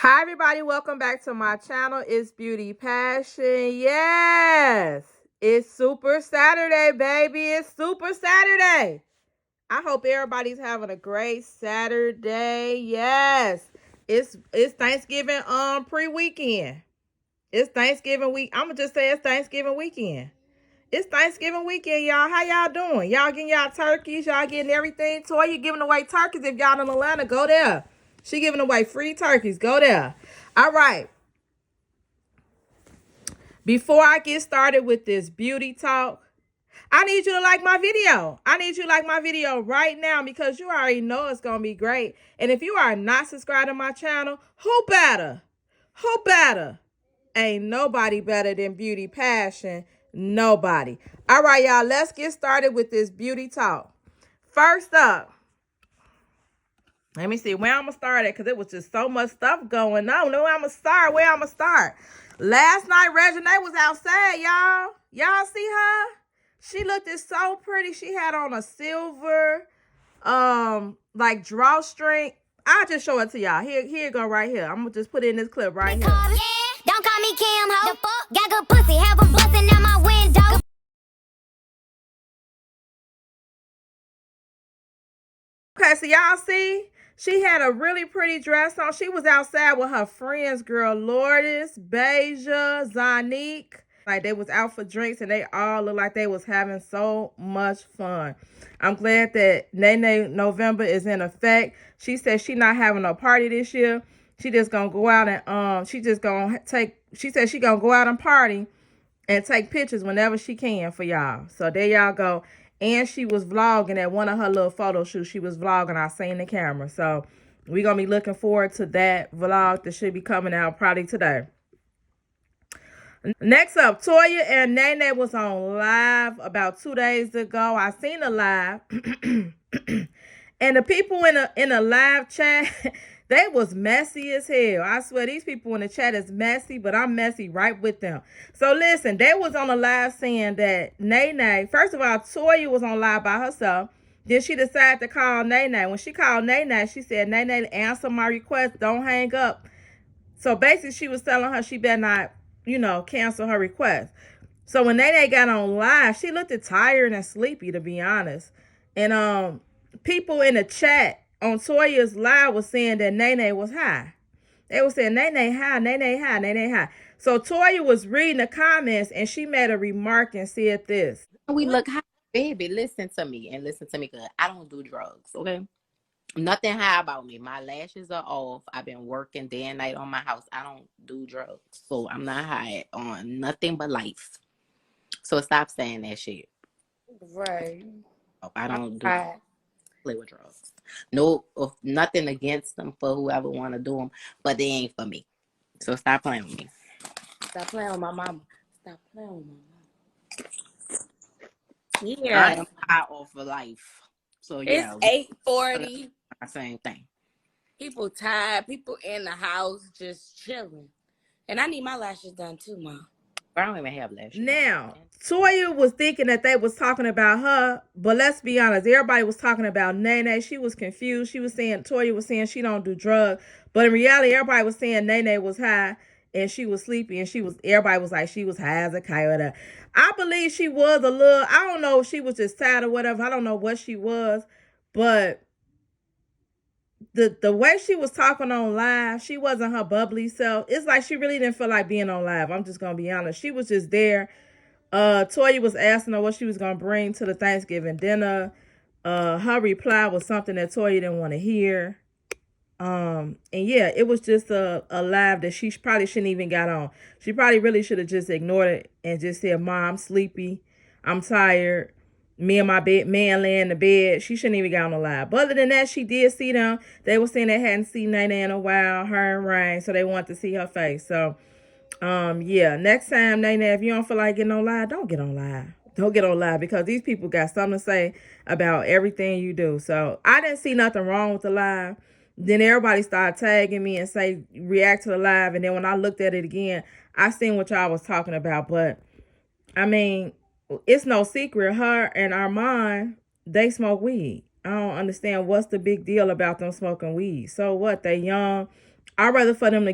Hi everybody, welcome back to my channel. It's Beauty Passion. Yes, it's Super Saturday, baby. It's Super Saturday. I hope everybody's having a great Saturday. Yes, it's Thanksgiving pre-weekend. It's Thanksgiving week. I'm gonna just say it's Thanksgiving weekend. It's Thanksgiving weekend, y'all. How y'all doing? Y'all getting y'all turkeys? Y'all getting everything? Toya giving away turkeys. If y'all in Atlanta, go there. She giving away free turkeys. Go there. All right. Before I get started with this beauty talk, I need you to like my video. I need you to like my video right now because you already know it's going to be great. And if you are not subscribed to my channel, who better? Who better? Ain't nobody better than Beauty Passion. Nobody. All right, y'all, let's get started with this beauty talk. First up, let me see where I'm going to start at because it was just so much stuff going on. Where I'm going to start? Last night, Reginae was outside, y'all. Y'all see her? She looked so pretty. She had on a silver, like drawstring. I'll just show it to y'all. Here you go right here. I'm going to just put it in this clip right here. Don't call me Kim, ho. The fuck? Got good pussy, have them busting out my window. Okay, so y'all see? She had a really pretty dress on. She was outside with her friends, girl. Lourdes, Beja, Zanique. Like, they was out for drinks, and they all looked like they was having so much fun. I'm glad that Nene November is in effect. She said she not having a party this year. She just gonna go out and, she said she gonna go out and party and take pictures whenever she can for y'all. So there y'all go. And she was vlogging at one of her little photo shoots. She was vlogging. I seen the camera. So we're going to be looking forward to that vlog that should be coming out probably today. Next up, Toya and Nene was on live about 2 days ago. I seen the live. And the people in a live chat, they was messy as hell. I swear these people in the chat is messy, but I'm messy right with them. So listen, they was on the live saying that Nene, first of all, Toya was on live by herself. Then she decided to call Nene. When she called Nene, she said, Nene, answer my request. Don't hang up. So basically, she was telling her she better not, cancel her request. So when Nene got on live, she looked tired and sleepy, to be honest. And people in the chat on Toya's live was saying that Nene was high. They were saying, Nene high, Nene high, Nene high. So Toya was reading the comments, and she made a remark and said this. We look high, baby. Listen to me and listen to me good. I don't do drugs, okay? Nothing high about me. My lashes are off. I've been working day and night on my house. I don't do drugs. So I'm not high on nothing but life. So stop saying that shit. Right. I don't play with drugs. No, nothing against them for whoever want to do them, but they ain't for me. So stop playing with me. Stop playing with my mama. Stop playing with my mama. I Yeah. am high off of life. So yeah. It's 8:40. Same thing. People tired. People in the house just chilling. And I need my lashes done too, Mom. I don't even have lashes. Now, Toya was thinking that they was talking about her, but let's be honest, everybody was talking about Nene. She was confused. She was saying, Toya was saying she don't do drugs, but in reality, everybody was saying Nene was high and she was sleepy, and everybody was like she was high as a coyote. I believe she was a little, I don't know if she was just tired or whatever. I don't know what she was, but the way she was talking on live, she wasn't her bubbly self. It's like she really didn't feel like being on live. I'm just gonna be honest. She was just there. Toya was asking her what she was gonna bring to the Thanksgiving dinner. Her reply was something that Toya didn't want to hear. And yeah, it was just a live that she probably shouldn't even got on. She probably really should have just ignored it and just said, Mom, I'm sleepy. I'm tired. Me and my man laying in the bed. She shouldn't even got on the live. But other than that, she did see them. They were saying they hadn't seen Nene in a while, her and Rain, so they wanted to see her face. So yeah, next time, Nene, if you don't feel like getting on live, don't get on live. Don't get on live because these people got something to say about everything you do. So I didn't see nothing wrong with the live. Then everybody started tagging me and say react to the live. And then when I looked at it again, I seen what y'all was talking about. But I mean, it's no secret. Her and Armon, they smoke weed. I don't understand what's the big deal about them smoking weed. So what? They young. I'd rather for them to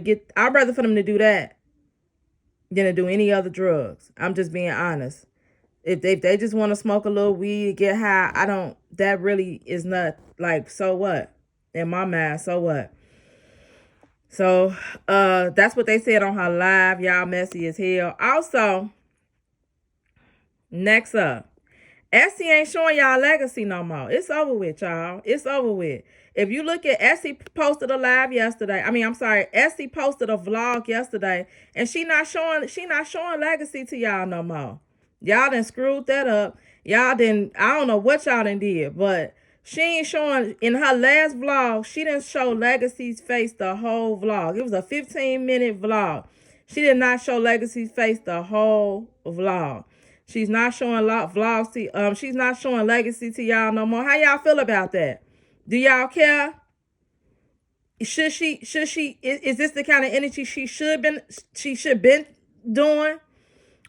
do that than to do any other drugs. I'm just being honest. If they just want to smoke a little weed, get high, that really is not, like, so what? In my mind, so what? So, that's what they said on her live. Y'all messy as hell. Also, next up, Essy ain't showing y'all legacy no more. It's over with, y'all. It's over with. If you look at Essy posted a live yesterday. Essy posted a vlog yesterday, and she not showing legacy to y'all no more. Y'all done screwed that up. I don't know what y'all done did, but she ain't showing, in her last vlog, she didn't show Legacy's face the whole vlog. It was a 15-minute vlog. She did not show Legacy's face the whole vlog. She's not showing vlogs to, she's not showing legacy to y'all no more. How y'all feel about that? Do y'all care? Is this the kind of energy she should been doing?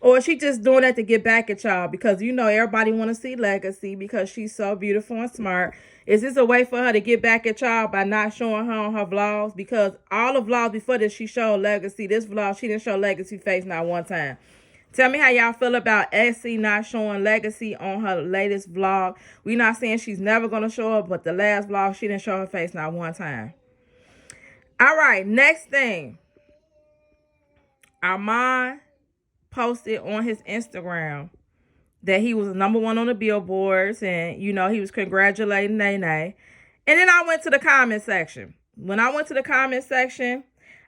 Or is she just doing that to get back at y'all? Because, everybody want to see legacy because she's so beautiful and smart. Is this a way for her to get back at y'all by not showing her on her vlogs? Because all the vlogs before this, she showed legacy. This vlog, she didn't show legacy face not one time. Tell me how y'all feel about Essy not showing legacy on her latest vlog. We're not saying she's never going to show up, but the last vlog, she didn't show her face not one time. All right, next thing. Armon posted on his Instagram that he was #1 on the billboards, and, he was congratulating Nene. And then I went to the comment section. When I went to the comment section,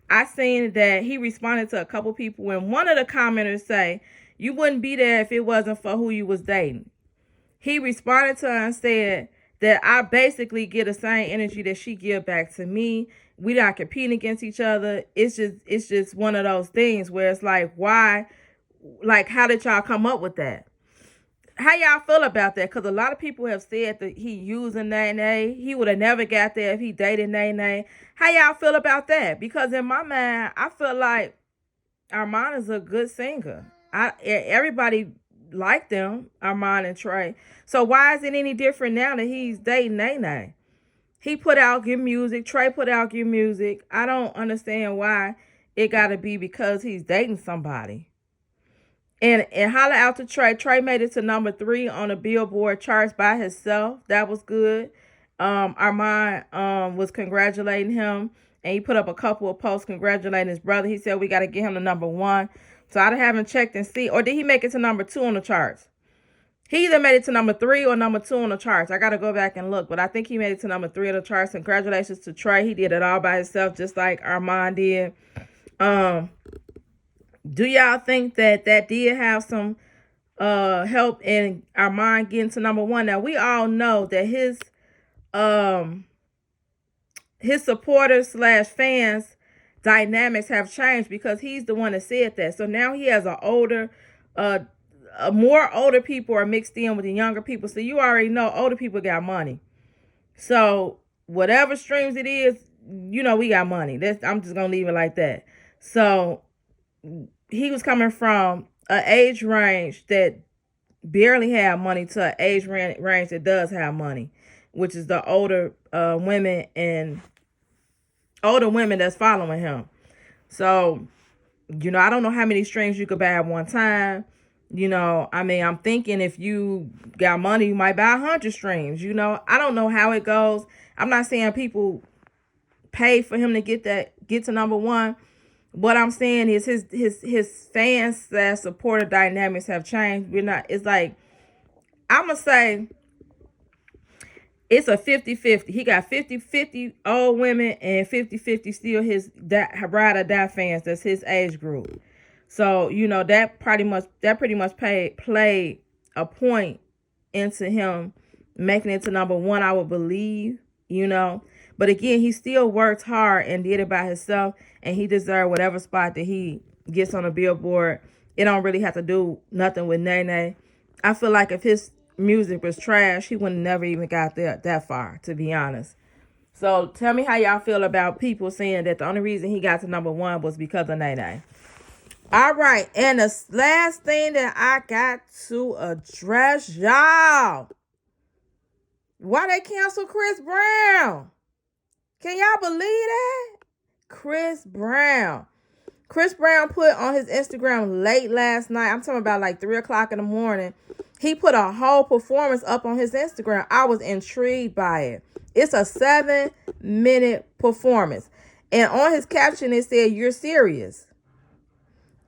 I seen that he responded to a couple people, and one of the commenters say, "You wouldn't be there if it wasn't for who you was dating." He responded to her and said that I basically get the same energy that she give back to me. We not competing against each other. It's just one of those things where it's like, why? Like, how did y'all come up with that? How y'all feel about that? Because a lot of people have said that he using Nene. He would have never got there if he dated Nene. How y'all feel about that? Because in my mind, I feel like Armon is a good singer. Everybody liked them, Armon and Trey. So why is it any different now that he's dating Nene? He put out good music. Trey put out good music. I don't understand why it got to be because he's dating somebody. And holla out to Trey. Trey made it to #3 on the Billboard charts by himself. That was good. Armon was congratulating him, and he put up a couple of posts congratulating his brother. He said we got to get him to #1. So I haven't checked and see. Or did he make it to #2 on the charts? He either made it to #3 or #2 on the charts. I got to go back and look, but I think he made it to #3 on the charts. Congratulations to Trey. He did it all by himself, just like Armon did. Do y'all think that did have some help in Armon getting to #1? Now, we all know that his supporters / fans dynamics have changed because he's the one that said that. So now he has more older people are mixed in with the younger people. So you already know older people got money. So whatever streams it is, we got money. I'm just going to leave it like that. So he was coming from an age range that barely have money to an age range that does have money, which is the older women that's following him. So, I don't know how many streams you could buy at one time. I'm thinking if you got money, you might buy 100 streams. I don't know how it goes. I'm not saying people pay for him to get to #1. What I'm saying is his fans / supporter dynamics have changed. It's like, I'm going to say it's a 50-50. He got 50-50 old women and 50-50 still his ride or die fans. That's his age group. So, that pretty much played a point into him making it to #1, I would believe, But again, he still worked hard and did it by himself, and he deserved whatever spot that he gets on the Billboard. It don't really have to do nothing with Nene. I feel like if his music was trash, he would never even got there that far, to be honest. So tell me how y'all feel about people saying that the only reason he got to #1 was because of Nene. All right, and the last thing that I got to address, y'all. Why they cancel Chris Brown? Can y'all believe that? Chris Brown. Chris Brown put on his Instagram late last night. I'm talking about like 3 o'clock in the morning. He put a whole performance up on his Instagram. I was intrigued by it. It's a 7-minute performance. And on his caption, it said, "You're serious."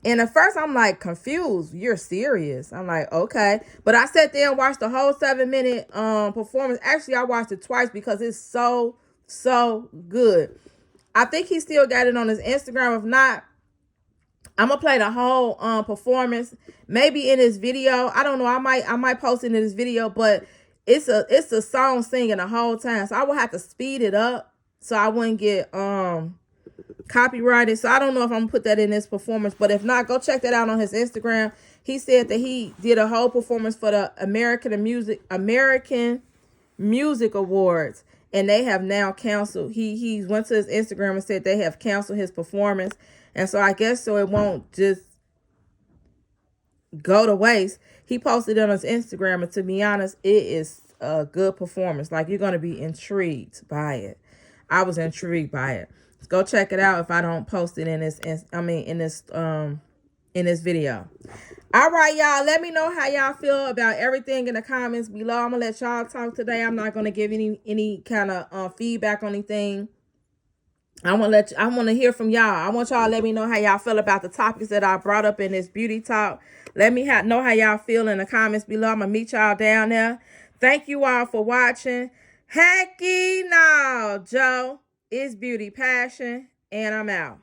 And at first, I'm like confused. You're serious? I'm like, okay. But I sat there and watched the whole 7-minute performance. Actually, I watched it twice because it's so good. I think he still got it on his Instagram. If not, I'm gonna play the whole performance. Maybe in his video. I don't know. I might post it in his video, but it's a song singing the whole time. So I will have to speed it up so I wouldn't get copyrighted. So I don't know if I'm gonna put that in this performance, but if not, go check that out on his Instagram. He said that he did a whole performance for the American Music Awards, and they have now canceled. He went to his Instagram and said they have canceled his performance, and so I guess so it won't just go to waste. He posted it on his Instagram, and to be honest, it is a good performance. Like, you're gonna be intrigued by it. I was intrigued by it. Go check it out if I don't post it in this video. All right, y'all. Let me know how y'all feel about everything in the comments below. I'm gonna let y'all talk today. I'm not gonna give any kind of feedback on anything. I want to hear from y'all. I want y'all to let me know how y'all feel about the topics that I brought up in this beauty talk. Let me know how y'all feel in the comments below. I'm gonna meet y'all down there. Thank you all for watching. Hecky no, Joe. It's Beauty Passion, and I'm out.